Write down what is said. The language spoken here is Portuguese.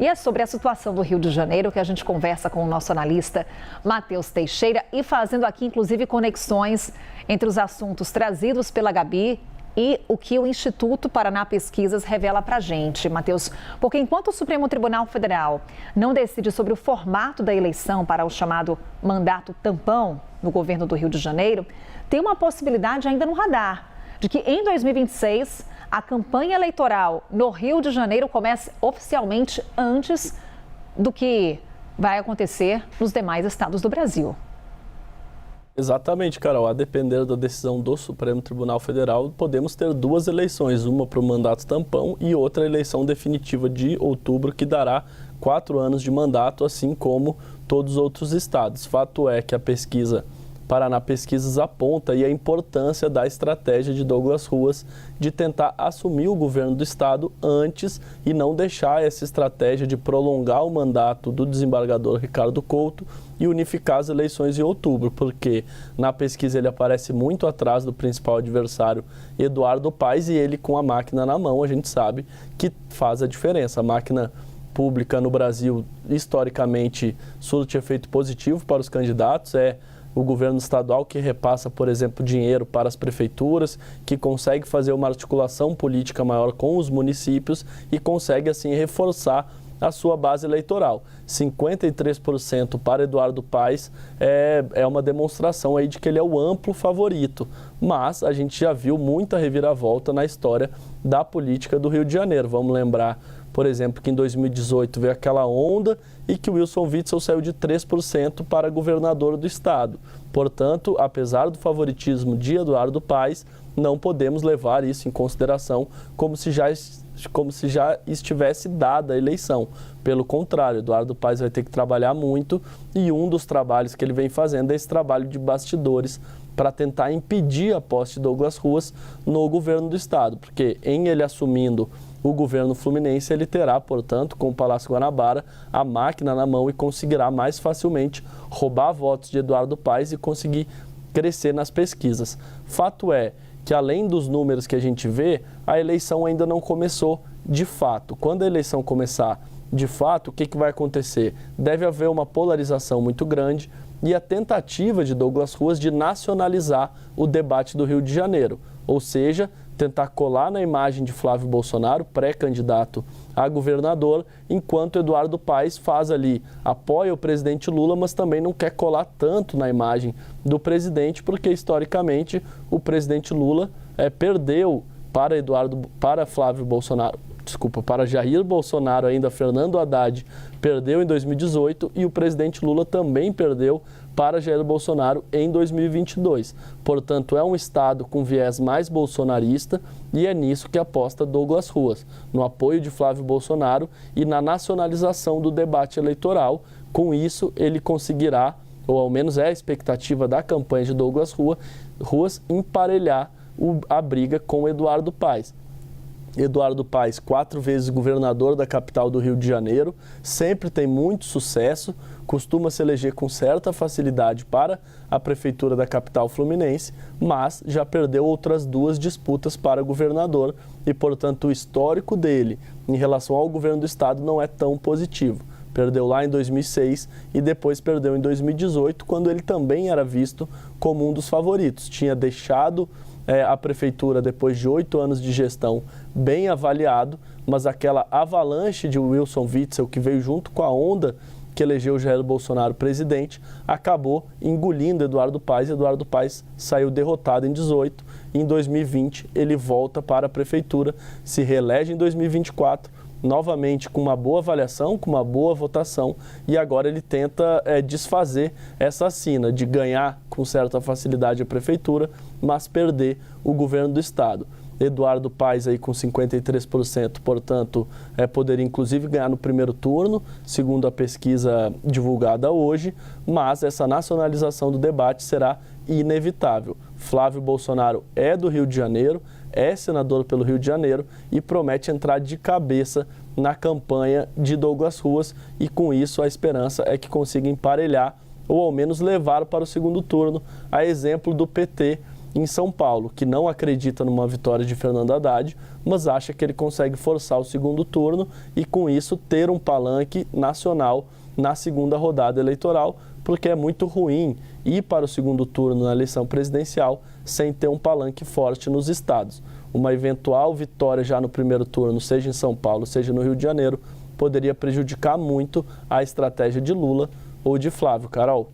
E é sobre a situação do Rio de Janeiro que a gente conversa com o nosso analista Matheus Teixeira e fazendo aqui, inclusive, conexões entre os assuntos trazidos pela Gabi e o que o Instituto Paraná Pesquisas revela para a gente, Matheus. Porque enquanto o Supremo Tribunal Federal não decide sobre o formato da eleição para o chamado mandato tampão no governo do Rio de Janeiro, tem uma possibilidade ainda no radar de que em 2026 a campanha eleitoral no Rio de Janeiro comece oficialmente antes do que vai acontecer nos demais estados do Brasil. Exatamente, Carol. A depender da decisão do Supremo Tribunal Federal, podemos ter duas eleições, uma para o mandato tampão e outra eleição definitiva de outubro, que dará 4 anos de mandato, assim como todos os outros estados. Fato é que a pesquisa Paraná Pesquisas aponta aí a importância da estratégia de Douglas Ruas de tentar assumir o governo do estado antes e não deixar essa estratégia de prolongar o mandato do desembargador Ricardo Couto e unificar as eleições em outubro, porque na pesquisa ele aparece muito atrás do principal adversário, Eduardo Paes, e ele com a máquina na mão, a gente sabe que faz a diferença. A máquina pública no Brasil, historicamente, surte efeito positivo para os candidatos, o governo estadual que repassa, por exemplo, dinheiro para as prefeituras, que consegue fazer uma articulação política maior com os municípios e consegue, assim, reforçar a sua base eleitoral. 53% para Eduardo Paes é uma demonstração aí de que ele é o amplo favorito, mas a gente já viu muita reviravolta na história da política do Rio de Janeiro. Vamos lembrar, por exemplo, que em 2018 veio aquela onda e que o Wilson Witzel saiu de 3% para governador do estado. Portanto, apesar do favoritismo de Eduardo Paes, não podemos levar isso em consideração como se já estivesse dada a eleição. Pelo contrário, Eduardo Paes vai ter que trabalhar muito e um dos trabalhos que ele vem fazendo é esse trabalho de bastidores para tentar impedir a posse de Douglas Ruas no governo do estado, porque em ele assumindo o governo fluminense, ele terá, portanto, com o Palácio Guanabara, a máquina na mão e conseguirá mais facilmente roubar votos de Eduardo Paes e conseguir crescer nas pesquisas. Fato é que, além dos números que a gente vê, a eleição ainda não começou de fato. Quando a eleição começar de fato, o que vai acontecer? Deve haver uma polarização muito grande e a tentativa de Douglas Ruas de nacionalizar o debate do Rio de Janeiro, ou seja, tentar colar na imagem de Flávio Bolsonaro, pré-candidato a governador, enquanto Eduardo Paes faz ali, apoia o presidente Lula, mas também não quer colar tanto na imagem do presidente, porque historicamente o presidente Lula perdeu para Flávio Bolsonaro, para Jair Bolsonaro, ainda Fernando Haddad perdeu em 2018 e o presidente Lula também perdeu para Jair Bolsonaro em 2022. Portanto, é um estado com viés mais bolsonarista e é nisso que aposta Douglas Ruas, no apoio de Flávio Bolsonaro e na nacionalização do debate eleitoral. Com isso, ele conseguirá, ou ao menos é a expectativa da campanha de Douglas Ruas, emparelhar a briga com Eduardo Paes. Eduardo Paes, 4 vezes governador da capital do Rio de Janeiro, sempre tem muito sucesso, costuma se eleger com certa facilidade para a prefeitura da capital fluminense, mas já perdeu outras 2 disputas para governador e, portanto, o histórico dele em relação ao governo do estado não é tão positivo. Perdeu lá em 2006 e depois perdeu em 2018, quando ele também era visto como um dos favoritos. Tinha deixado a prefeitura, depois de 8 anos de gestão, bem avaliado, mas aquela avalanche de Wilson Witzel, que veio junto com a onda que elegeu Jair Bolsonaro presidente, acabou engolindo Eduardo Paes. Eduardo Paes saiu derrotado em 2018. Em 2020, ele volta para a prefeitura, se reelege em 2024, novamente com uma boa avaliação, com uma boa votação, e agora ele tenta desfazer essa sina de ganhar com certa facilidade a prefeitura, mas perder o governo do estado. Eduardo Paes aí com 53%, portanto, poderia inclusive ganhar no primeiro turno, segundo a pesquisa divulgada hoje, mas essa nacionalização do debate será inevitável. Flávio Bolsonaro é do Rio de Janeiro, é senador pelo Rio de Janeiro e promete entrar de cabeça na campanha de Douglas Ruas e, com isso, a esperança é que consiga emparelhar ou ao menos levar para o segundo turno, a exemplo do PT em São Paulo, que não acredita numa vitória de Fernando Haddad, mas acha que ele consegue forçar o segundo turno e, com isso, ter um palanque nacional na segunda rodada eleitoral, porque é muito ruim ir para o segundo turno na eleição presidencial sem ter um palanque forte nos estados. Uma eventual vitória já no primeiro turno, seja em São Paulo, seja no Rio de Janeiro, poderia prejudicar muito a estratégia de Lula ou de Flávio. Carol.